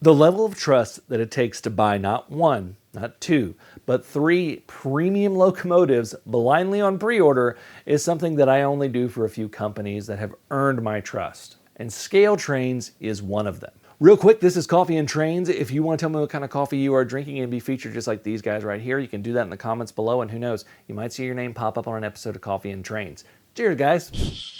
The level of trust that it takes to buy not one, not two, but 3 premium locomotives blindly on pre-order is something that I only do for a few companies that have earned my trust. And ScaleTrains is one of them. Real quick, this is Coffee and Trains. If you want to tell me what kind of coffee you are drinking and be featured just like these guys right here, you can do that in the comments below, and who knows, you might see your name pop up on an episode of Coffee and Trains. Cheers, guys.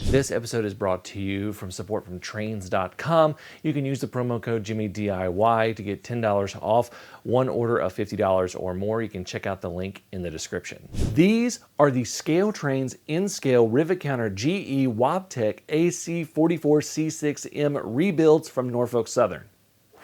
This episode is brought to you from support from trains.com. You can use the promo code JimmyDIY to get $10 off one order of $50 or more. You can check out the link in the description. These are the ScaleTrains in-scale rivet counter GE WABTEC AC44C6M rebuilds from Norfolk Southern.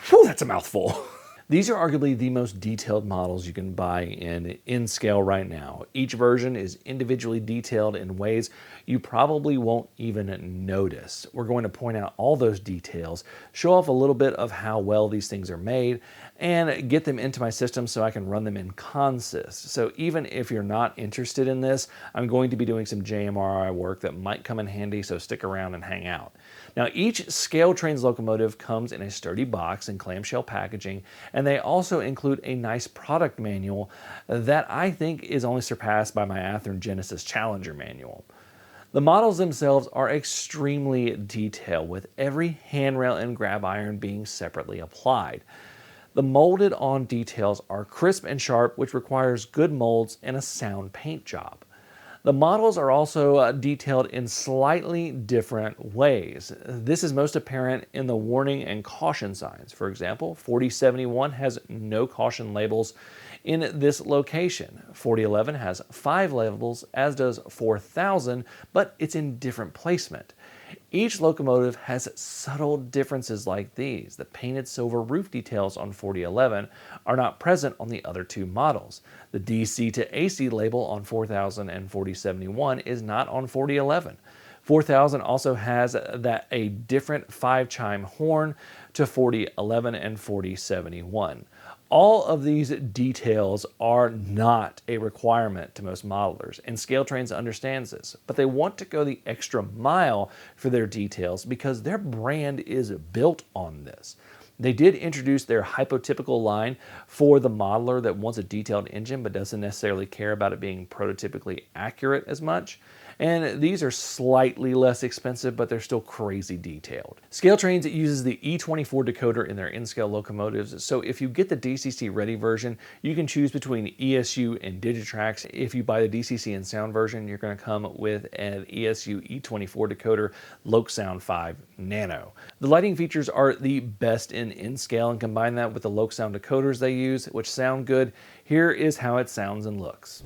Whew, that's a mouthful. These are arguably the most detailed models you can buy in scale right now. Each version is individually detailed in ways you probably won't even notice. We're going to point out all those details, show off a little bit of how well these things are made, and get them into my system so I can run them in consist. So even if you're not interested in this, I'm going to be doing some JMRI work that might come in handy, so stick around and hang out. Now, each ScaleTrains locomotive comes in a sturdy box and clamshell packaging, and they also include a nice product manual that I think is only surpassed by my Athearn Genesis Challenger manual. The models themselves are extremely detailed, with every handrail and grab iron being separately applied. The molded on details are crisp and sharp, which requires good molds and a sound paint job. The models are also detailed in slightly different ways. This is most apparent in the warning and caution signs. For example, 4071 has no caution labels in this location. 4011 has 5 labels, as does 4000, but it's in different placement. Each locomotive has subtle differences like these. The painted silver roof details on 4011 are not present on the other two models. The DC to AC label on 4000 and 4071 is not on 4011. 4000 also has a different 5-chime horn to 4011 and 4071. All of these details are not a requirement to most modelers, and ScaleTrains understands this, but they want to go the extra mile for their details because their brand is built on this. They did introduce their hypotypical line for the modeler that wants a detailed engine but doesn't necessarily care about it being prototypically accurate as much. And these are slightly less expensive, but they're still crazy detailed. ScaleTrains uses the E24 decoder in their in-scale locomotives, so if you get the DCC ready version, you can choose between ESU and Digitrax. If you buy the DCC and sound version, you're going to come with an ESU E24 decoder LokSound 5 Nano. The lighting features are the best in scale, and combine that with the LokSound decoders they use, which sound good. Here is how it sounds and looks.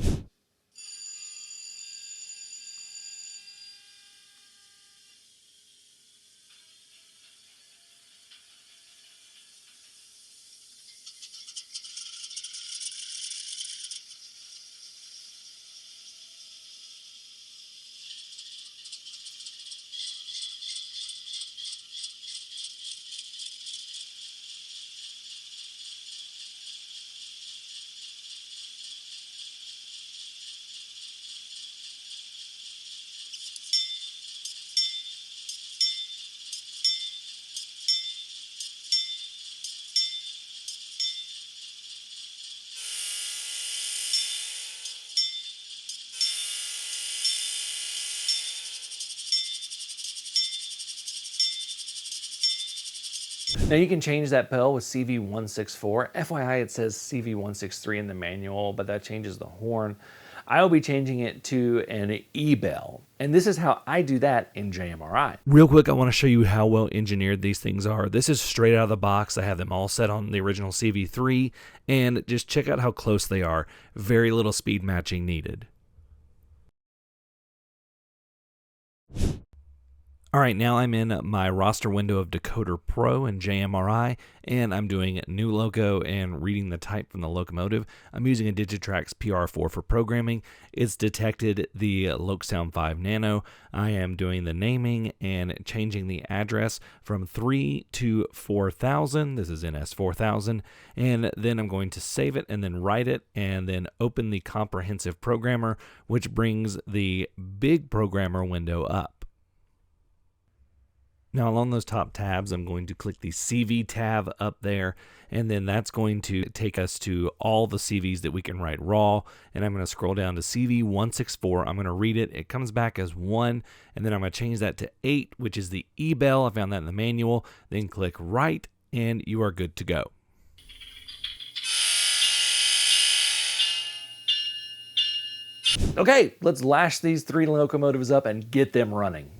Now you can change that bell with CV164. FYI, it says CV163 in the manual, but that changes the horn. I will be changing it to an E-bell. And this is how I do that in JMRI. Real quick, I want to show you how well engineered these things are. This is straight out of the box. I have them all set on the original CV3, and just check out how close they are. Very little speed matching needed. All right, now I'm in my roster window of Decoder Pro and JMRI, and I'm doing new loco and reading the type from the locomotive. I'm using a Digitrax PR4 for programming. It's detected the Loc-Sound 5 Nano. I am doing the naming and changing the address from 3 to 4000. This is NS 4000. And then I'm going to save it and then write it and then open the comprehensive programmer, which brings the big programmer window up. Now along those top tabs, I'm going to click the CV tab up there, and then that's going to take us to all the CVs that we can write raw, and I'm going to scroll down to CV 164. I'm going to read it. It comes back as 1, and then I'm going to change that to 8, which is the E-bell. I found that in the manual. Then click write, and you are good to go. Okay, let's lash these 3 locomotives up and get them running.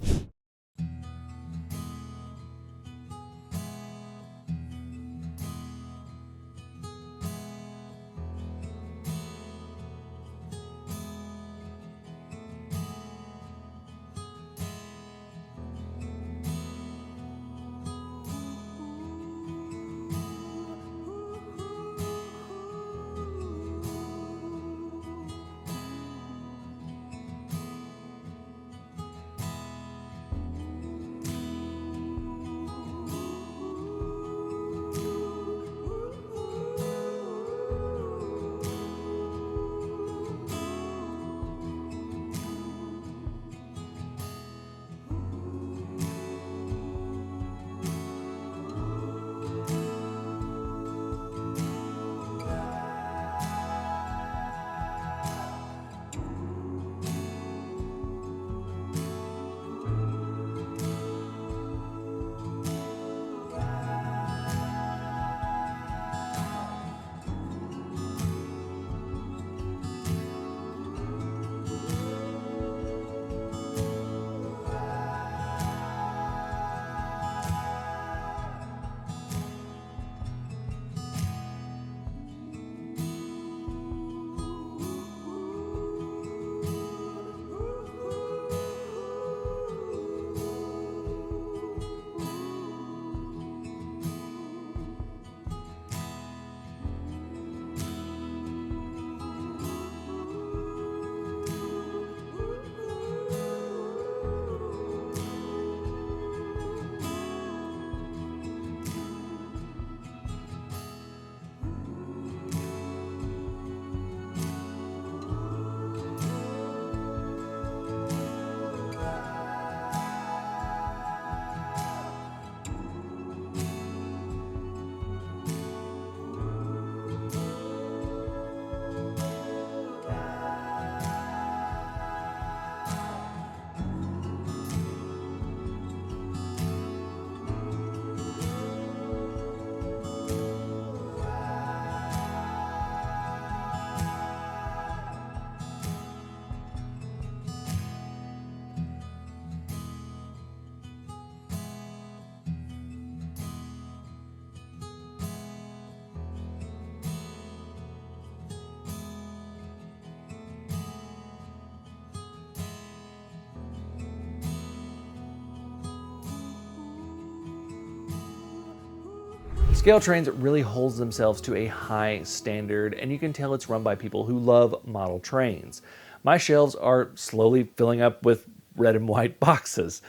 ScaleTrains really holds themselves to a high standard, and you can tell it's run by people who love model trains. My shelves are slowly filling up with red and white boxes.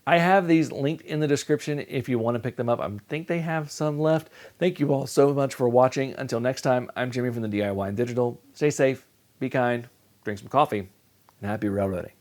I have these linked in the description if you want to pick them up. I think they have some left. Thank you all so much for watching. Until next time, I'm Jimmy from the DIY and Digital. Stay safe, be kind, drink some coffee, and happy railroading.